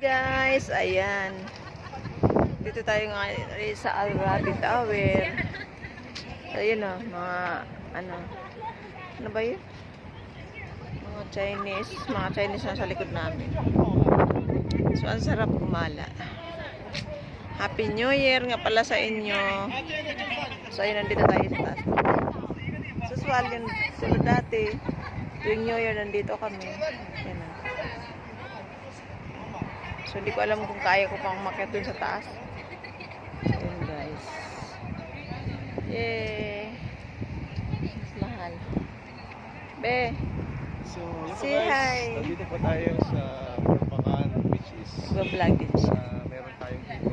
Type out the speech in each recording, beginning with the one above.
Guys, ayan. Dito tayo ngayon sa Al-Rabi Tower. Ayun o, mga ano ba yun? Mga Chinese na sa likod namin. So, ang sarap kumala. Happy New Year nga pala sa inyo. So, ayun, nandito tayo sa taas. Susual yun sila dati. Yung New Year, nandito kami. Ayan o. So, hindi ko alam kung kaya ko pang umakyat dun sa taas. Ayan, guys. Yay! Mas mahal. Be! So, say hi! Nandito po tayo sa Perpacan, which is Go-vlog din siya. meron tayong dito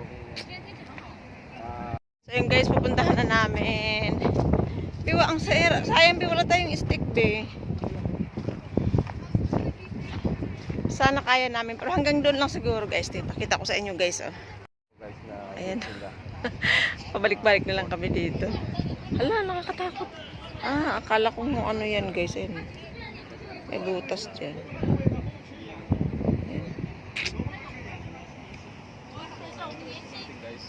So, yun guys, pupuntahan na namin. Biwa, ang sayang, wala tayong stick, be. Sana kaya namin. Pero hanggang doon lang siguro, guys. Pakita ko sa inyo, guys. Oh. guys na Ayan. Pabalik-balik na lang kami dito. Hala, nakakatakot. Akala ko mo ano yan, guys. Ayan. May butas dyan. Ayan. guys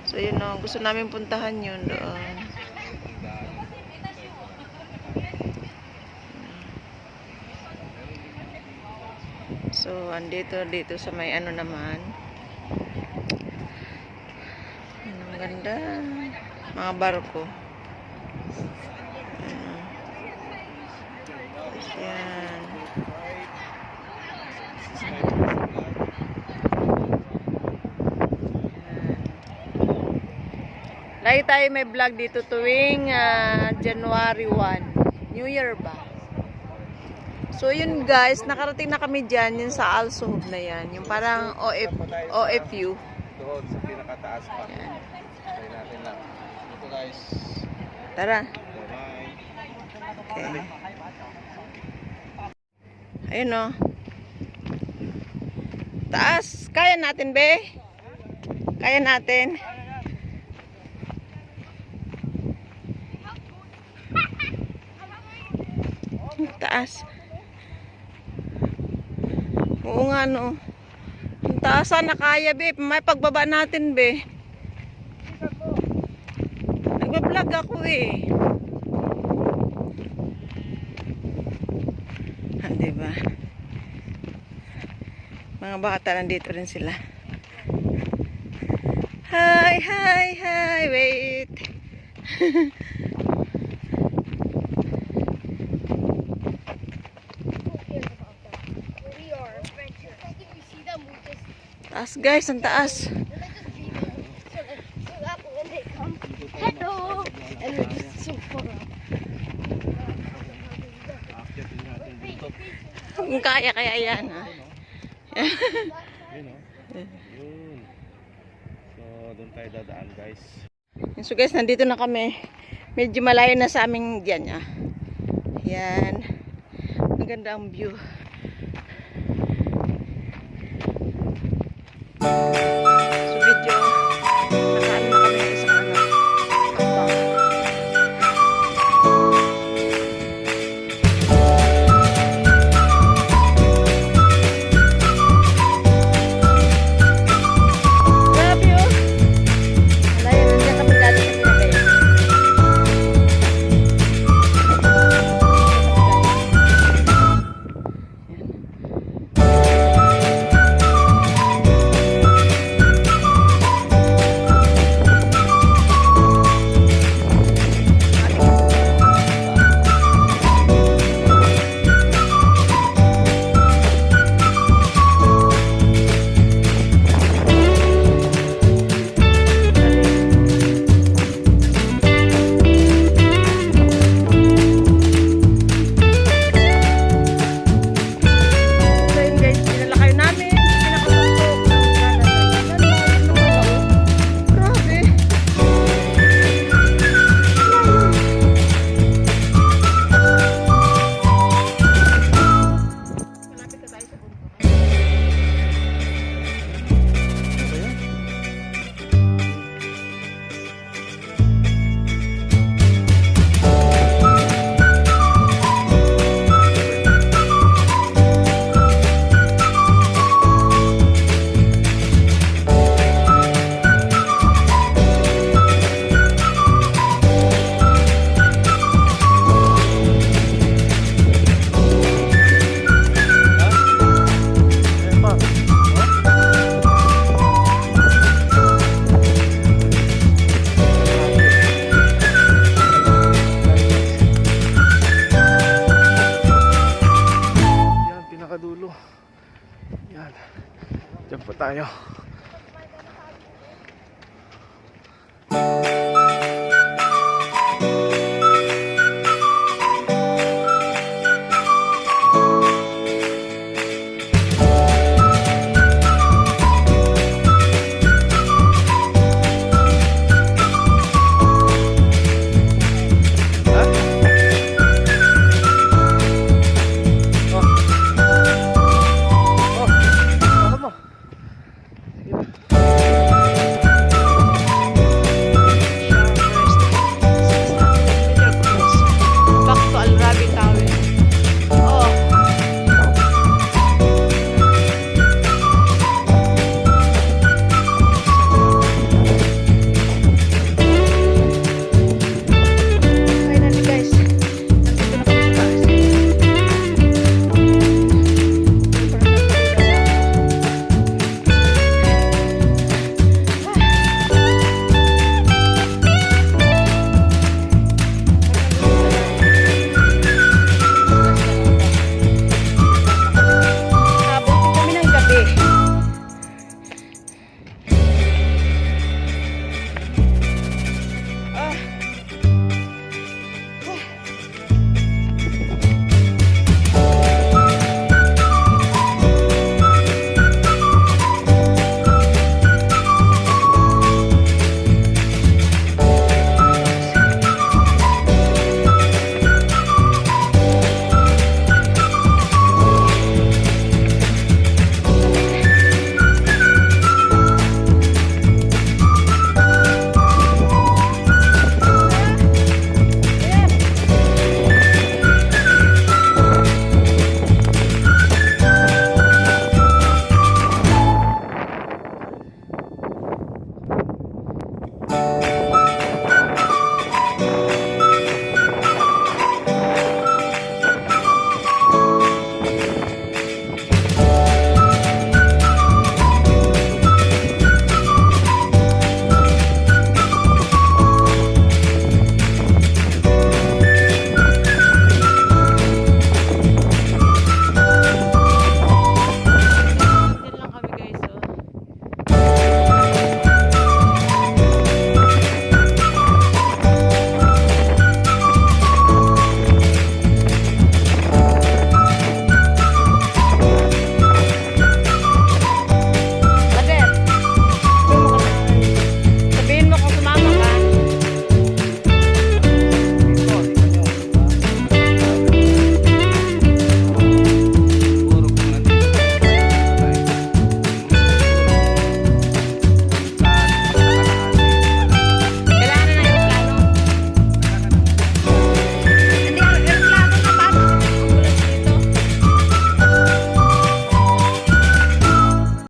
So, yun o. Gusto namin puntahan yun doon. So, dito sa may ano naman. Ang ganda. Mga barko. Ayan. Lagi tayo may vlog dito tuwing January 1. New Year ba? So yun guys, nakarating na kami dyan, yun sa Al Suhub na yan. Yung parang OFU. doon sa pinakataas pa. Yan. Try natin lang. Ito guys. Tara. Bye. Okay. Ayun o. Taas. Kaya natin, be? Kaya natin. Taas. Oo nga, no. Ang taas na kaya, be. May pagbaba natin, be. Nagbablog ako, eh. Diba? Mga bata nandito rin sila. Hi, hi, hi. Wait. Taas guys, ang taas. Hello! And we're just so far up. Kung kaya yan. Ha? Yun o. Yun. So, doon tayo dadaan guys. So guys, nandito na kami. Medyo malayo na sa aming diyan. Yan. Maganda ang view. So medyo nakaano na kami sa ano. Grabe oh. Malayo na dyan kami galing sa Pinabay. Yan. Diyan po tayo.